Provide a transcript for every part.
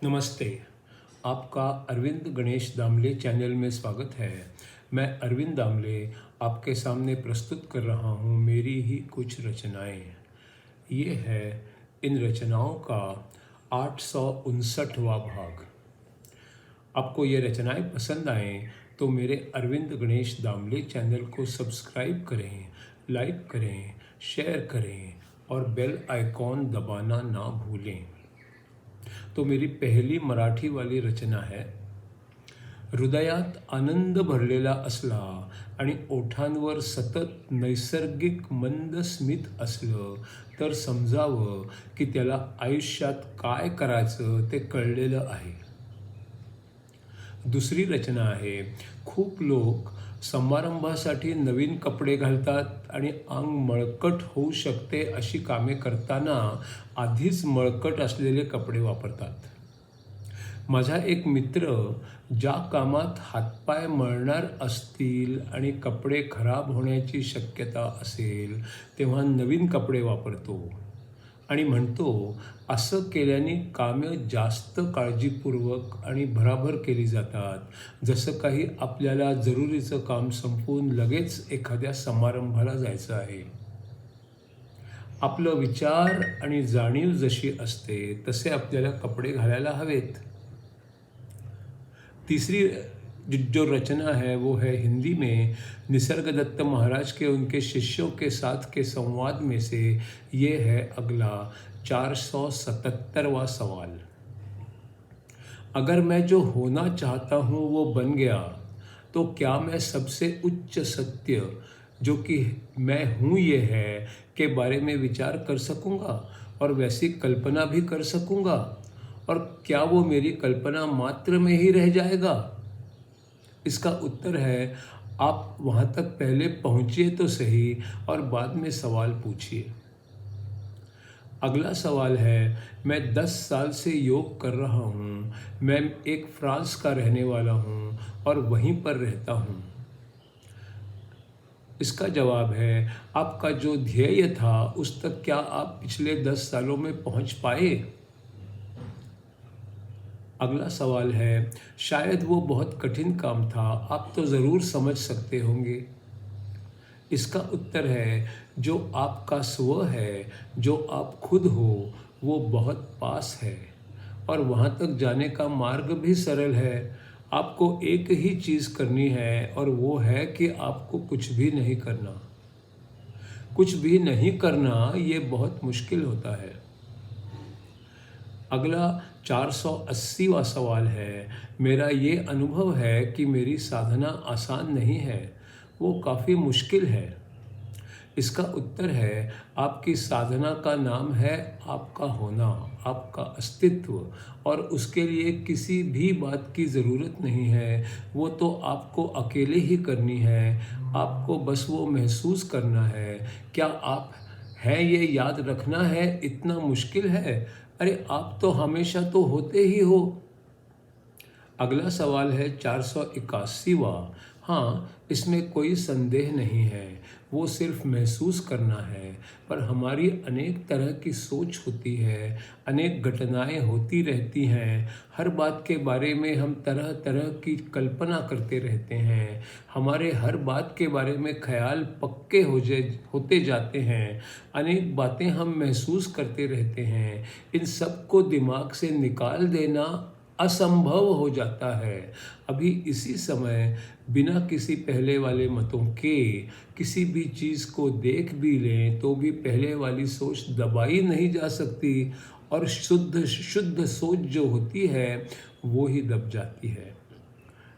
नमस्ते। आपका अरविंद गणेश दामले चैनल में स्वागत है। मैं अरविंद दामले आपके सामने प्रस्तुत कर रहा हूँ मेरी ही कुछ रचनाएं। ये है इन रचनाओं का 859वां भाग। आपको ये रचनाएं पसंद आएँ तो मेरे अरविंद गणेश दामले चैनल को सब्सक्राइब करें, लाइक करें, शेयर करें और बेल आइकॉन दबाना ना भूलें। तो मेरी पहली मराठी वाली रचना है, हृदयात आनंद भरलेला असला आणि ओठांवर सतत नैसर्गिक मंद स्मित असलं तर समजावं की त्याला आयुष्यात काय करायचं ते कळलेलं आहे. दुसरी रचना आहे, खूप लोक समारंभासाठी नवीन कपडे घालतात आणि अंग मळकट होऊ शकते अशी कामे करताना आधीच मळकट असलेले कपडे वापरतात. माझा एक मित्र ज्या कामात हातपाय मळणार असतील आणि कपडे खराब होण्याची शक्यता असेल तेव्हा नवीन कपडे वापरतो आणि म्हणतो, असं केल्याने कामे जास्त काळजीपूर्वक आणि भराभर केली जातात, जसं काही आपल्याला जरुरीचं काम संपवून लगेच एखाद्या समारंभाला जायचं आहे. आपलं विचार आणि जाणीव जशी असते तसे आपल्याला कपडे घालायला हवेत. तीसरी जो रचना है वो है हिंदी में निसर्गदत्त महाराज के उनके शिष्यों के साथ के संवाद में से ये है अगला 477वां सवाल। अगर मैं जो होना चाहता हूँ वो बन गया तो क्या मैं सबसे उच्च सत्य जो कि मैं हूँ ये है के बारे में विचार कर सकूँगा और वैसी कल्पना भी कर सकूँगा, और क्या वो मेरी कल्पना मात्र में ही रह जाएगा? इसका उत्तर है, आप वहाँ तक पहले पहुँचिए तो सही और बाद में सवाल पूछिए। अगला सवाल है, मैं 10 साल से योग कर रहा हूँ। मैं एक फ्रांस का रहने वाला हूँ और वहीं पर रहता हूँ। इसका जवाब है, आपका जो ध्येय था उस तक क्या आप पिछले 10 सालों में पहुँच पाए? अगला सवाल है, शायद वो बहुत कठिन काम था, आप तो ज़रूर समझ सकते होंगे। इसका उत्तर है, जो आपका स्व है, जो आप खुद हो, वो बहुत पास है और वहाँ तक जाने का मार्ग भी सरल है। आपको एक ही चीज़ करनी है और वो है कि आपको कुछ भी नहीं करना। कुछ भी नहीं करना ये बहुत मुश्किल होता है। अगला 480वां सवाल है, मेरा ये अनुभव है कि मेरी साधना आसान नहीं है, वो काफ़ी मुश्किल है। इसका उत्तर है, आपकी साधना का नाम है आपका होना, आपका अस्तित्व, और उसके लिए किसी भी बात की ज़रूरत नहीं है। वो तो आपको अकेले ही करनी है। आपको बस वो महसूस करना है। क्या आप हैं ये याद रखना है इतना मुश्किल है? अरे आप तो हमेशा तो होते ही हो। अगला सवाल है 481वां। हाँ, इसमें कोई संदेह नहीं है, वो सिर्फ महसूस करना है। पर हमारी अनेक तरह की सोच होती है, अनेक घटनाएं होती रहती हैं, हर बात के बारे में हम तरह तरह की कल्पना करते रहते हैं, हमारे हर बात के बारे में ख्याल पक्के होते जाते हैं, अनेक बातें हम महसूस करते रहते हैं। इन सब को दिमाग से निकाल देना असंभव हो जाता है। अभी इसी समय बिना किसी पहले वाले मतों के किसी भी चीज़ को देख भी लें तो भी पहले वाली सोच दबाई नहीं जा सकती, और शुद्ध शुद्ध सोच जो होती है वो ही दब जाती है।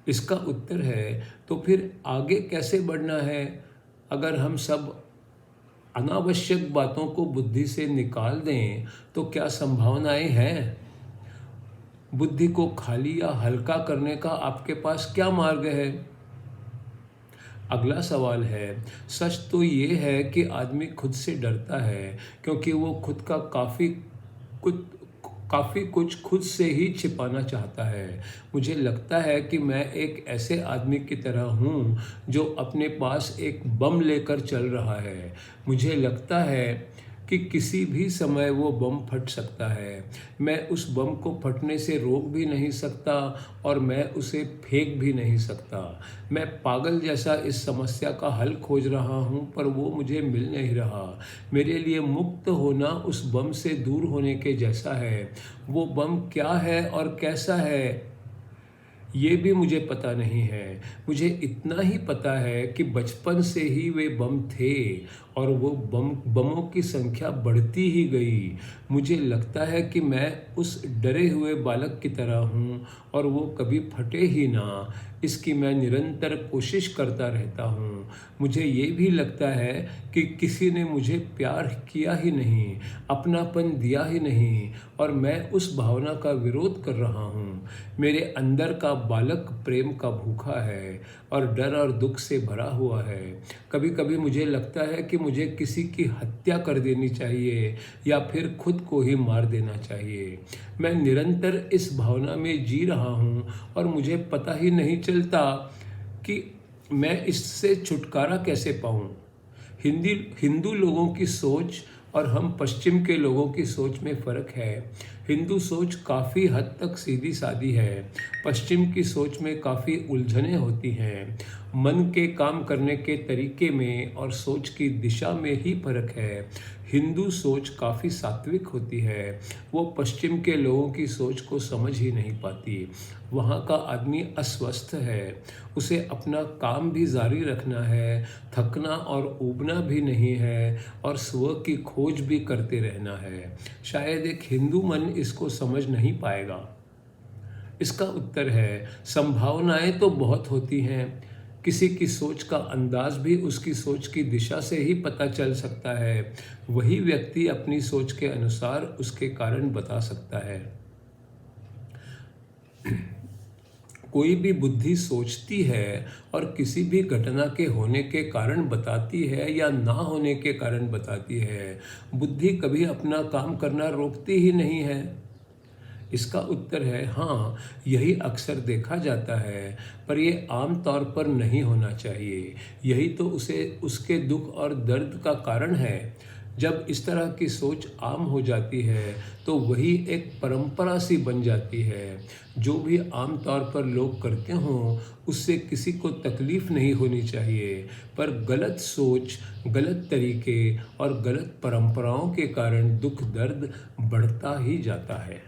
इसका उत्तर है, तो फिर आगे कैसे बढ़ना है? अगर हम सब अनावश्यक बातों को बुद्धि से निकाल दें तो क्या संभावनाएं हैं? बुद्धि को खाली या हल्का करने का आपके पास क्या मार्ग है? अगला सवाल है, सच तो ये है कि आदमी खुद से डरता है क्योंकि वो खुद का काफ़ी कुछ खुद से ही छिपाना चाहता है। मुझे लगता है कि मैं एक ऐसे आदमी की तरह हूँ जो अपने पास एक बम लेकर चल रहा है। मुझे लगता है कि किसी भी समय वो बम फट सकता है। मैं उस बम को फटने से रोक भी नहीं सकता और मैं उसे फेंक भी नहीं सकता। मैं पागल जैसा इस समस्या का हल खोज रहा हूँ, पर वो मुझे मिल नहीं रहा। मेरे लिए मुक्त होना उस बम से दूर होने के जैसा है। वो बम क्या है और कैसा है, ये भी मुझे पता नहीं है। मुझे इतना ही पता है कि बचपन से ही वे बम थे और वो बमों की संख्या बढ़ती ही गई। मुझे लगता है कि मैं उस डरे हुए बालक की तरह हूँ और वो कभी फटे ही ना, इसकी मैं निरंतर कोशिश करता रहता हूँ। मुझे ये भी लगता है कि किसी ने मुझे प्यार किया ही नहीं, अपनापन दिया ही नहीं, और मैं उस भावना का विरोध कर रहा हूँ। मेरे अंदर का बालक प्रेम का भूखा है और डर और दुख से भरा हुआ है। कभी कभी मुझे लगता है कि मुझे किसी की हत्या कर देनी चाहिए या फिर खुद को ही मार देना चाहिए। मैं निरंतर इस भावना में जी रहा हूँ और मुझे पता ही नहीं चलता कि मैं इससे छुटकारा कैसे पाऊँ। हिंदू लोगों की सोच और हम पश्चिम के लोगों की सोच में फ़र्क है। हिंदू सोच काफ़ी हद तक सीधी सादी है। पश्चिम की सोच में काफ़ी उलझनें होती हैं। मन के काम करने के तरीके में और सोच की दिशा में ही फ़र्क है। हिंदू सोच काफ़ी सात्विक होती है। वो पश्चिम के लोगों की सोच को समझ ही नहीं पाती। वहाँ का आदमी अस्वस्थ है, उसे अपना काम भी जारी रखना है, थकना और ऊबना भी नहीं है और स्व की खोज भी करते रहना है। शायद एक हिंदू मन इसको समझ नहीं पाएगा। इसका उत्तर है, संभावनाएं तो बहुत होती हैं। किसी की सोच का अंदाज भी उसकी सोच की दिशा से ही पता चल सकता है। वही व्यक्ति अपनी सोच के अनुसार उसके कारण बता सकता है। कोई भी बुद्धि सोचती है और किसी भी घटना के होने के कारण बताती है या ना होने के कारण बताती है। बुद्धि कभी अपना काम करना रोकती ही नहीं है। इसका उत्तर है हाँ, यही अक्सर देखा जाता है, पर ये आम तौर पर नहीं होना चाहिए। यही तो उसे उसके दुख और दर्द का कारण है। जब इस तरह की सोच आम हो जाती है तो वही एक परंपरा सी बन जाती है। जो भी आम तौर पर लोग करते हों उससे किसी को तकलीफ नहीं होनी चाहिए, पर गलत सोच, गलत तरीके और गलत परंपराओं के कारण दुख दर्द बढ़ता ही जाता है।